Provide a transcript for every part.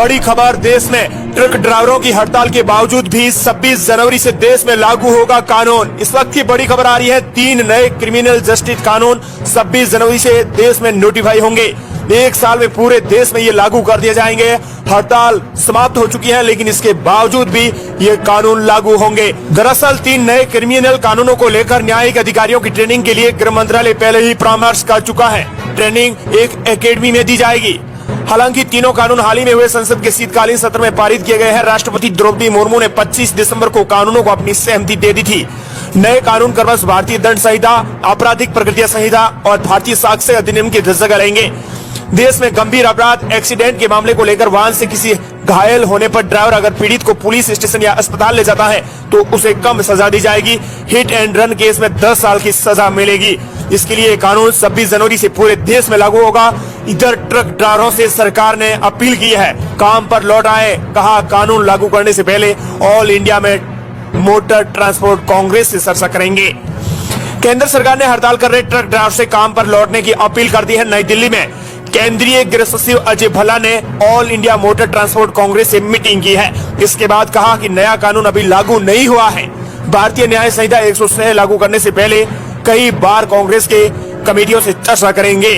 बड़ी खबर देश में ट्रक ड्राइवरों की हड़ताल के बावजूद भी 26 जनवरी से देश में लागू होगा कानून। इस वक्त की बड़ी खबर आ रही है, 3 नए क्रिमिनल जस्टिस कानून 26 जनवरी से देश में नोटिफाई होंगे। 1 साल में पूरे देश में ये लागू कर दिए जाएंगे। हड़ताल समाप्त हो चुकी है, लेकिन इसके बावजूद भी ये कानून लागू होंगे। दरअसल 3 नए क्रिमिनल कानूनों को लेकर न्यायिक अधिकारियों की ट्रेनिंग के लिए गृह मंत्रालय पहले ही परामर्श कर चुका है। ट्रेनिंग एक एकेडमी में दी जाएगी। हालांकि तीनों कानून हाल ही में हुए संसद के शीतकालीन सत्र में पारित किए गए हैं। राष्ट्रपति द्रौपदी मुर्मू ने 25 दिसंबर को कानूनों को अपनी सहमति दे दी थी। नए कानून क्रमशः भारतीय दंड संहिता, आपराधिक प्रक्रिया संहिता और भारतीय साक्ष्य अधिनियम की जगह रहेंगे। देश में गंभीर अपराध, एक्सीडेंट के मामले को लेकर वाहन से किसी घायल होने पर ड्राइवर अगर पीड़ित को पुलिस स्टेशन या अस्पताल ले जाता है तो उसे कम सजा दी जाएगी। हिट एंड रन केस में 10 साल की सजा मिलेगी। इसके लिए कानून 26 जनवरी से पूरे देश में लागू होगा। इधर ट्रक ड्राइवरों से सरकार ने अपील की है, काम पर लौट आए। कहा, कानून लागू करने से पहले ऑल इंडिया में मोटर ट्रांसपोर्ट कांग्रेस से चर्चा करेंगे। केंद्र सरकार ने हड़ताल कर रहे ट्रक ड्राइवर से काम पर लौटने की अपील कर दी है। नई दिल्ली में केंद्रीय गृह सचिव अजय भल्ला ने all India motor transport Congress से मीटिंग की है। इसके बाद कहा कि नया कानून अभी लागू नहीं हुआ है। भारतीय न्याय संहिता 106 लागू करने से पहले कई बार कांग्रेस के कमेटियों से चर्चा करेंगे।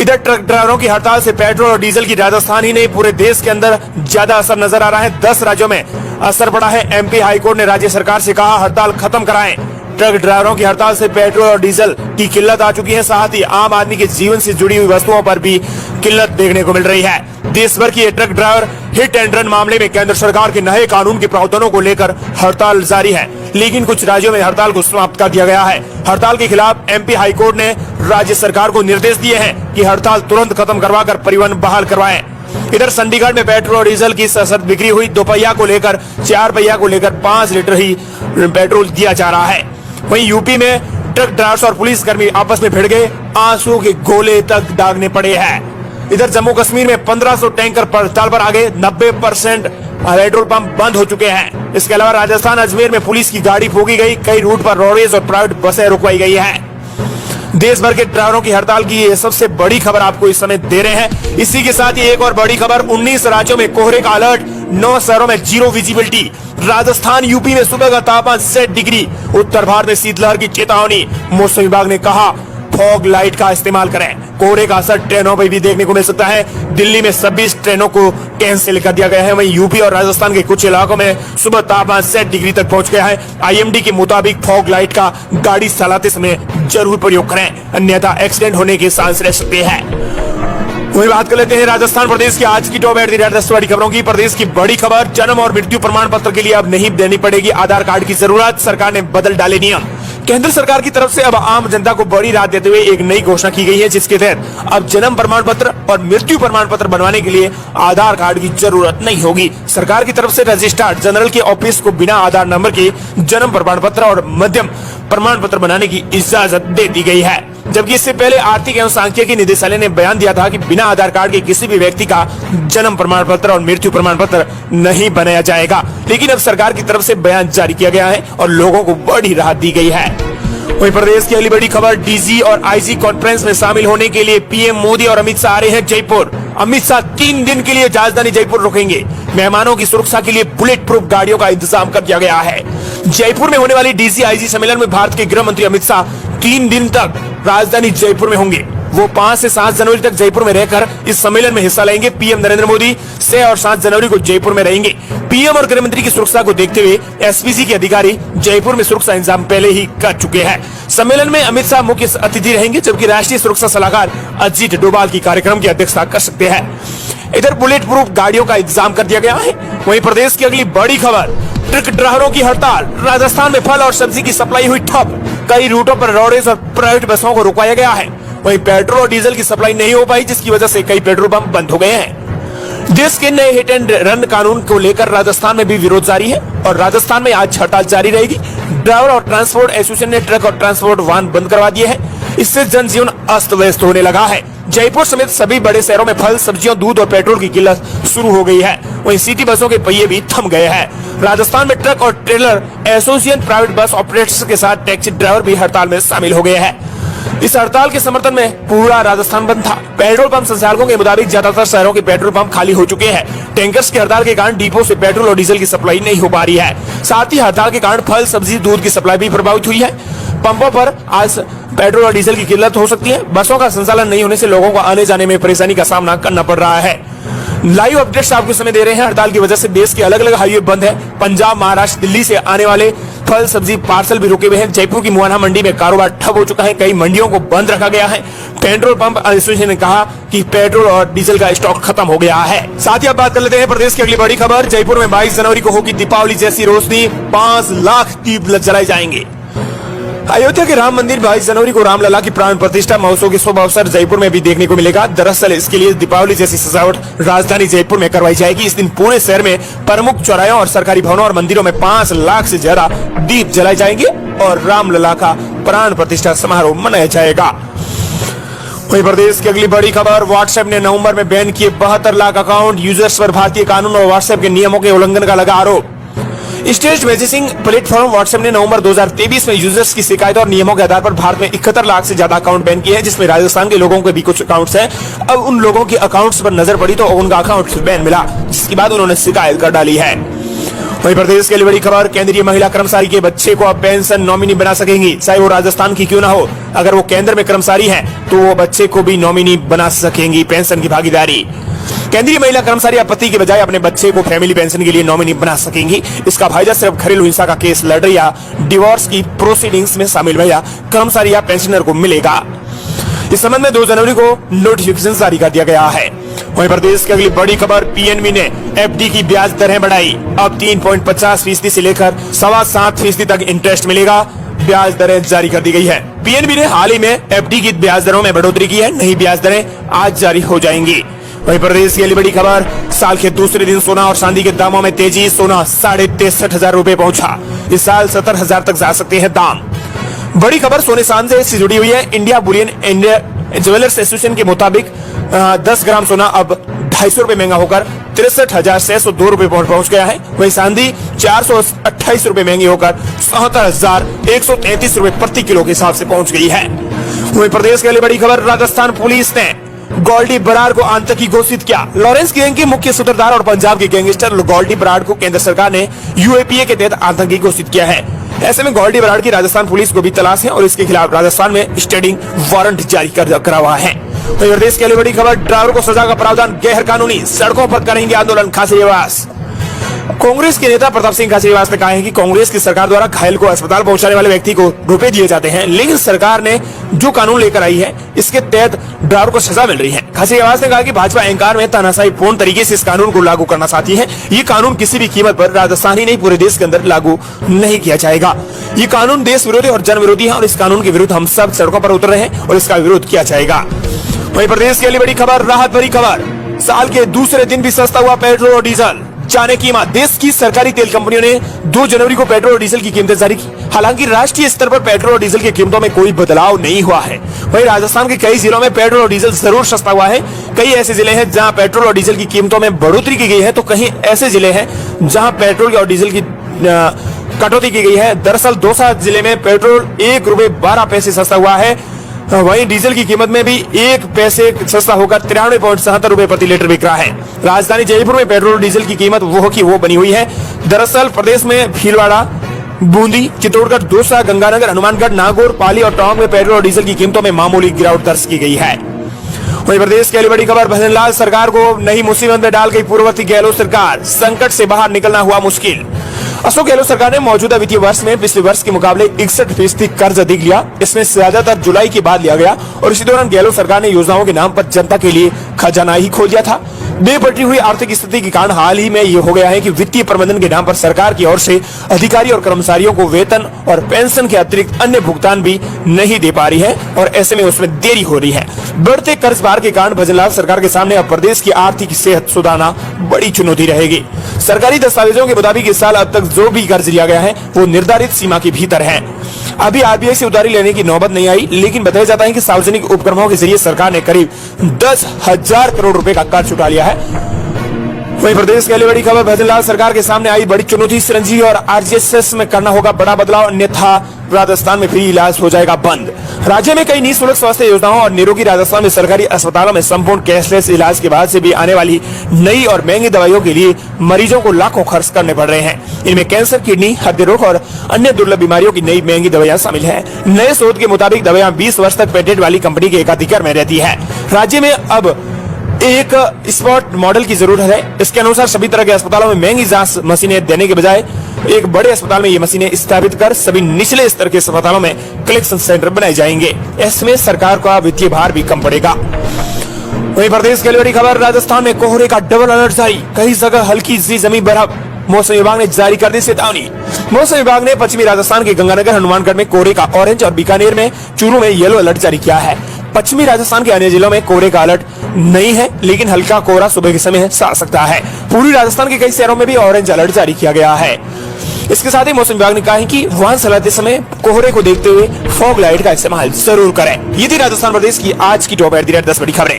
इधर ट्रक ड्राइवरों की हड़ताल से पेट्रोल और डीजल की राजस्थान ही नहीं पूरे देश के अंदर ज्यादा असर नजर आ रहा है। 10 राज्यों में असर पड़ा है। एमपी हाईकोर्ट ने राज्य सरकार से कहा, हड़ताल खत्म कराएं। ट्रक ड्राइवरों की हड़ताल से पेट्रोल और डीजल की किल्लत आ चुकी है। साथ ही आम आदमी के जीवन से जुड़ी हुई वस्तुओं पर भी किल्लत देखने को मिल रही है। देश भर की ये truck driver hit and run मामले में केंद्र सरकार के नए कानून के प्रावधानों को लेकर हड़ताल जारी है, लेकिन कुछ राज्यों में हड़ताल को समाप्त कर दिया गया है। हड़ताल के खिलाफ एमपी हाईकोर्ट ने राज्य सरकार को निर्देश दिए हैं कि हड़ताल तुरंत खत्म करवाकर परिवहन बहाल करवाएं। इधर चंडीगढ़ में पेट्रोल और डीजल की सशर्त बिक्री हुई। 2 पहिया को लेकर 4 पहिया को लेकर 5 लीटर ही पेट्रोल दिया जा रहा है। वहीं यूपी में ट्रक ड्राइवर्स और पुलिसकर्मी आपस में भिड़ गए, आंसू के गोले तक दागने पड़े हैं। इधर जम्मू कश्मीर में 1500 टैंकर हड़ताल पर आ गए। 90% पेट्रोल पंप बंद हो चुके हैं। इसके अलावा राजस्थान अजमेर में पुलिस की गाड़ी फूंकी गई। कई रूट पर रोडवेज और प्राइवेट बसें रुकवाई गई है। देश भर के ड्राइवरों की हड़ताल की ये सबसे बड़ी खबर आपको इस समय दे रहे हैं। इसी के साथ ही एक और बड़ी खबर, 19 राज्यों में कोहरे का अलर्ट, 9 शहरों में जीरो विजिबिलिटी। राजस्थान यूपी में सुबह का तापमान 7 डिग्री। उत्तर भारत में शीतलहर की चेतावनी। मौसम विभाग ने कहा, फॉग लाइट का इस्तेमाल करें। कोहरे का असर ट्रेनों पर भी देखने को मिल सकता है। दिल्ली में 26 ट्रेनों को कैंसिल कर दिया गया है। वहीं यूपी और राजस्थान के कुछ इलाकों में सुबह तापमान 7 डिग्री तक पहुंच गया है। आईएमडी के मुताबिक फॉग लाइट का गाड़ी चलाते समय जरूर प्रयोग करें, अन्यथा एक्सीडेंट होने के चांस रह सकते हैं। वही बात कर लेते हैं राजस्थान प्रदेश की आज की टॉप 10 बड़ी खबरों की। प्रदेश की बड़ी खबर, जन्म और मृत्यु प्रमाण पत्र के लिए अब नहीं देनी पड़ेगी आधार कार्ड की जरूरत। सरकार ने बदल डाले नियम। केंद्र सरकार की तरफ से अब आम जनता को बड़ी राहत देते हुए एक नई घोषणा की गई है, जिसके तहत अब जन्म प्रमाण पत्र और मृत्यु प्रमाण पत्र बनवाने के लिए आधार कार्ड की जरूरत नहीं होगी। सरकार की तरफ से रजिस्ट्रार जनरल के ऑफिस को बिना आधार नंबर के जन्म प्रमाण पत्र और मध्यम प्रमाण पत्र बनाने की इजाजत दे दी गई है। जबकि इससे पहले आर्थिक एवं सांख्यिकी निदेशालय ने बयान दिया था कि बिना आधार कार्ड के किसी भी व्यक्ति का जन्म प्रमाण पत्र और मृत्यु प्रमाण पत्र नहीं बनाया जाएगा। लेकिन अब सरकार की तरफ से बयान जारी किया गया है और लोगों को बड़ी राहत दी गई है। वहीं प्रदेश की अगली बड़ी खबर, डीजी और आईजी कॉन्फ्रेंस में शामिल होने के लिए पीएम मोदी और अमित शाह आ रहे हैं जयपुर। अमित शाह 3 दिन के लिए राजधानी जयपुर रुकेंगे। मेहमानों की सुरक्षा के लिए बुलेट प्रूफ गाड़ियों का इंतजाम कर दिया गया है। जयपुर में होने वाली डीजी आईजी सम्मेलन में भारत के गृह मंत्री अमित शाह 3 दिन तक राजधानी जयपुर में होंगे। वो 5 से 7 जनवरी तक जयपुर में रहकर इस सम्मेलन में हिस्सा लेंगे। पीएम नरेंद्र मोदी 6 और 7 जनवरी को जयपुर में रहेंगे। पीएम और गृह मंत्री की सुरक्षा को देखते हुए एसपीजी के अधिकारी जयपुर में सुरक्षा इंतजाम पहले ही कर चुके हैं। सम्मेलन में अमित शाह मुख्य अतिथि रहेंगे, जबकि राष्ट्रीय सुरक्षा सलाहकार अजीत डोभाल की कार्यक्रम की अध्यक्षता कर सकते हैं। इधर बुलेट प्रूफ गाड़ियों का इंतजाम कर दिया गया है। वहीं प्रदेश की अगली बड़ी खबर, ट्रक ड्राइवरों की हड़ताल। राजस्थान में फल और सब्जी की सप्लाई हुई ठप। कई रूटों पर रोडवेज और प्राइवेट बसों को रुकवाया गया है। वहीं पेट्रोल और डीजल की सप्लाई नहीं हो पाई, जिसकी वजह से कई पेट्रोल पंप बंद हो गए हैं। देश के नए हिट एंड रन कानून को लेकर राजस्थान में भी विरोध जारी है और राजस्थान में आज हड़ताल जारी रहेगी। ड्राइवर और ट्रांसपोर्ट एसोसिएशन ने ट्रक और ट्रांसपोर्ट वाहन बंद करवा दिए हैं। इससे जनजीवन अस्त व्यस्त होने लगा है। जयपुर समेत सभी बड़े शहरों में फल, सब्जियों, दूध और पेट्रोल की किल्लत शुरू हो गई है। वहीं सिटी बसों के पहिए भी थम गए हैं। राजस्थान में ट्रक और trailer association, private bus operators के साथ टैक्सी ड्राइवर भी हड़ताल में शामिल हो गए हैं। इस हड़ताल के समर्थन में पूरा राजस्थान बंद था। पेट्रोल पंप संचालकों के मुताबिक ज्यादातर शहरों के पेट्रोल पंप खाली हो चुके हैं। टैंकर्स की हड़ताल के कारण डिपो से पेट्रोल और डीजल की सप्लाई नहीं हो पा रही है। साथ ही हड़ताल के कारण फल, सब्जी, दूध की सप्लाई भी प्रभावित हुई है। पंपों पर आज पेट्रोल और डीजल की किल्लत हो सकती है। बसों का संचालन नहीं होने से लोगों को आने जाने में परेशानी का सामना करना पड़ रहा है। लाइव अपडेट्स आपको समय दे रहे हैं। हड़ताल की वजह से देश के अलग अलग हाईवे बंद है। पंजाब, महाराष्ट्र, दिल्ली से आने वाले फल, सब्जी, पार्सल भी रुके हुए हैं। जयपुर की मुआना मंडी में कारोबार ठप हो चुका है। कई मंडियों को बंद रखा गया है। पेट्रोल पंप एसोसिएशन ने कहा कि पेट्रोल और डीजल का स्टॉक खत्म हो गया है। साथ ही अब बात कर लेते हैं प्रदेश की अगली बड़ी खबर। जयपुर में 22 जनवरी को होगी दीपावली जैसी रोशनी। 5 लाख दीप जलाए जाएंगे। अयोध्या के राम मंदिर 22 जनवरी को रामलला की प्राण प्रतिष्ठा महोत्सव के शुभ अवसर जयपुर में भी देखने को मिलेगा। दरअसल इसके लिए दीपावली जैसी सजावट राजधानी जयपुर में करवाई जाएगी। इस दिन पूरे शहर में प्रमुख चौराहों और सरकारी भवनों और मंदिरों में 5 लाख से ज्यादा दीप जलाए जाएंगे और रामलला का प्राण प्रतिष्ठा समारोह मनाया जाएगा। वहीं प्रदेश की अगली बड़ी खबर। व्हाट्सएप ने नवंबर में बैन किए 72 लाख अकाउंट। यूजर्स पर भारतीय कानून और व्हाट्सएप के नियमों के उल्लंघन का लगा आरोप। स्टेट मैसेजिंग प्लेटफॉर्म व्हाट्सएप ने नवंबर 2023 में यूजर्स की शिकायत और नियमों के आधार पर भारत में 71 लाख से ज्यादा अकाउंट बैन किए हैं, जिसमें राजस्थान के लोगों के भी कुछ अकाउंट्स हैं। अब उन लोगों के अकाउंट्स पर नजर पड़ी तो उनका अकाउंट बैन मिला, जिसके बाद उन्होंने शिकायत कर डाली है। वहीं प्रदेश के लिए बड़ी खबर। केंद्रीय महिला कर्मचारी के बच्चे को अब पेंशन नॉमिनी बना सकेंगी, चाहे वो राजस्थान की क्यों ना हो। अगर वो केंद्र में कर्मचारी है तो वो बच्चे को भी नॉमिनी बना सकेंगी पेंशन की भागीदारी। केंद्रीय महिला कर्मचारी अब पति के बजाय अपने बच्चे को फैमिली पेंशन के लिए नॉमिनी बना सकेंगी। इसका फायदा सिर्फ घरेलू हिंसा का केस लड़ रही या डिवोर्स की प्रोसीडिंग्स में शामिल महिला कर्मचारी या पेंशनर को मिलेगा। इस संबंध में 2 जनवरी को नोटिफिकेशन जारी कर दिया गया है। वहीं प्रदेश की अगली बड़ी खबर। पीएनबी ने एफडी की ब्याज दरें बढ़ाई। अब 3.50% से लेकर 7.25% तक इंटरेस्ट मिलेगा। ब्याज दरें जारी कर दी गई है। पीएनबी ने हाल ही में एफडी की ब्याज दरों में बढ़ोतरी की है। नई ब्याज दरें आज जारी हो जाएंगी। वहीं प्रदेश की अगली बड़ी खबर। साल के दूसरे दिन सोना और चांदी के दामों में तेजी। सोना 63,500 रुपए पहुंचा। इस साल 70,000 तक जा सकते हैं दाम। बड़ी खबर सोने चांदी से जुड़ी हुई है। India Boolean India jewellers association के मुताबिक 10 ग्राम सोना अब 250 रुपए महंगा होकर 63,602 रुपए पहुंच गया है। वहीं चांदी 428 रुपए महंगी होकर 77,133 रुपए प्रति किलो के हिसाब से पहुंच गई है। वहीं प्रदेश की अगली बड़ी खबर। राजस्थान पुलिस ने गोल्डी बराड़ को आतंकी घोषित किया। लॉरेंस गैंग के मुख्य सूत्रधार और पंजाब के गैंगस्टर गोल्डी बराड़ को केंद्र सरकार ने यूएपीए के तहत आतंकी घोषित किया है। ऐसे में गोल्डी बराड़ की राजस्थान पुलिस को भी तलाश है और इसके खिलाफ राजस्थान में स्टैंडिंग वारंट जारी करा हुआ है। तो प्रदेश की बड़ी खबर। ड्राइवर को सजा का प्रावधान गैर कानूनी। सड़कों पर करेंगे आंदोलन खाचरियावास। कांग्रेस के नेता प्रताप सिंह खाचरियावास ने कहा है कि कांग्रेस की सरकार द्वारा घायल को अस्पताल पहुंचाने वाले व्यक्ति को रुपए दिए जाते हैं, लेकिन सरकार ने जो कानून लेकर आई है इसके तहत ड्राइवर को सजा मिल रही है। खाचरियावास ने कहा कि भाजपा अहंकार में तानाशाही पूर्ण तरीके से इस कानून को लागू करना चाहती है। ये कानून किसी भी कीमत पर राजस्थान ही नहीं पूरे देश के अंदर लागू नहीं किया जाएगा। ये कानून देश विरोधी और जन विरोधी है और इस कानून के विरुद्ध हम सब सड़कों पर उतर रहे हैं और इसका विरोध किया जाएगा। वहीं प्रदेश की अगली बड़ी खबर। राहत भरी खबर। साल के दूसरे दिन भी सस्ता हुआ पेट्रोल और डीजल। जाने कीमत। देश की सरकारी तेल कंपनियों ने 2 जनवरी को पेट्रोल और डीजल की कीमतें जारी की। हालांकि राष्ट्रीय स्तर पर पेट्रोल और डीजल की कीमतों में कोई बदलाव नहीं हुआ है। वहीं राजस्थान के कई जिलों में पेट्रोल और डीजल जरूर सस्ता हुआ है। कई ऐसे जिले हैं जहां पेट्रोल और डीजल की कीमतों में बढ़ोतरी की गई है, तो कहीं ऐसे जिले हैं जहां पेट्रोल और डीजल की कटौती की गई है। दरअसल दौसा जिले में पेट्रोल 1 रुपए 12 पैसे सस्ता हुआ है। वहीं डीजल की कीमत में भी 1 पैसे सस्ता होकर 93.77 रुपए प्रति लीटर बिक रहा है। राजधानी जयपुर में पेट्रोल और डीजल की कीमत वो की वो बनी हुई है। दरअसल प्रदेश में भीलवाड़ा, बूंदी, चित्तौड़गढ़, दौसा, गंगानगर, हनुमानगढ़, नागौर, पाली और टोंक में पेट्रोल और डीजल की कीमतों में मामूली गिरावट दर्ज की गई है। वहीं प्रदेश की बड़ी खबर। भजनलाल सरकार को नई मुसीबत में डाल गई पूर्ववर्ती गहलोत सरकार। संकट से बाहर निकलना हुआ मुश्किल। अशोक गहलोत सरकार ने मौजूदा वित्तीय वर्ष में पिछले वर्ष के मुकाबले 61% कर्ज अधिक लिया। इसमें ज्यादातर जुलाई के बाद लिया गया और इसी दौरान गहलोत सरकार ने योजनाओं के नाम पर जनता के लिए खजाना ही खोल दिया था। बेपटरी हुई आर्थिक स्थिति के कारण हाल ही में ये हो गया है कि वित्तीय प्रबंधन के नाम पर सरकार की ओर से अधिकारी और कर्मचारियों को वेतन और पेंशन के अतिरिक्त अन्य भुगतान भी नहीं दे पा रही है और ऐसे में उसमें देरी हो रही है। बढ़ते कर्ज भार के कारण भजनलाल सरकार के सामने अब प्रदेश की आर्थिक सेहत सुधारना बड़ी चुनौती रहेगी। सरकारी दस्तावेजों के मुताबिक इस साल अब तक जो भी कर्ज लिया गया है वो निर्धारित सीमा के भीतर है। अभी आरबीआई से उधारी लेने की नौबत नहीं आई, लेकिन बताया जाता है कि सार्वजनिक उपक्रमों के जरिए सरकार ने करीब 10,000 करोड़ रुपए का कर्ज उठा लिया है। वहीं प्रदेश की बड़ी खबर। भजनलाल सरकार के सामने आई बड़ी चुनौती। सिरंजी और आरजीएसएस में करना होगा बड़ा बदलाव, अन्यथा राजस्थान में फ्री इलाज हो जाएगा बंद। राज्य में कई निःशुल्क स्वास्थ्य योजनाओं और निरोगी राजस्थान में सरकारी अस्पतालों में संपूर्ण कैशलेस इलाज के बाद से भी आने वाली नई और महंगी दवाइयों के लिए मरीजों को लाखों खर्च करने पड़ रहे हैं। इनमें कैंसर, किडनी, हृदय रोग और अन्य दुर्लभ बीमारियों की नई महंगी दवाइयां शामिल है। नए शोध के मुताबिक दवाइयां 20 वर्ष तक पेटेंट वाली कंपनी के एकाधिकार में रहती है। राज्य में अब एक स्पॉट मॉडल की जरूरत है। इसके अनुसार सभी तरह के अस्पतालों में महंगी जांच मशीनें देने के बजाय एक बड़े अस्पताल में ये मशीनें स्थापित कर सभी निचले स्तर के अस्पतालों में कलेक्शन सेंटर बनाए जाएंगे। इसमें सरकार का वित्तीय भार भी कम पड़ेगा। वहीं प्रदेश की बड़ी खबर, राजस्थान में कोहरे का डबल अलर्ट जारी, कई जगह हल्की सी जमी बर्फ। मौसम विभाग ने जारी कर दी चेतावनी। मौसम विभाग ने पश्चिमी राजस्थान के गंगानगर, हनुमानगढ़ में कोहरे का ऑरेंज और बीकानेर में चूरू में येलो अलर्ट जारी किया है। पश्चिमी राजस्थान के अन्य जिलों में कोहरे का अलर्ट नहीं है, लेकिन हल्का कोहरा सुबह के समय आ सकता है। पूर्वी राजस्थान के कई शहरों में भी ऑरेंज अलर्ट जारी किया गया है। इसके साथ ही मौसम विभाग ने कहा है कि वाहन चलाते समय कोहरे को देखते हुए फॉग लाइट का इस्तेमाल जरूर करें। ये थी राजस्थान प्रदेश की आज की टॉप 10 बड़ी खबरें।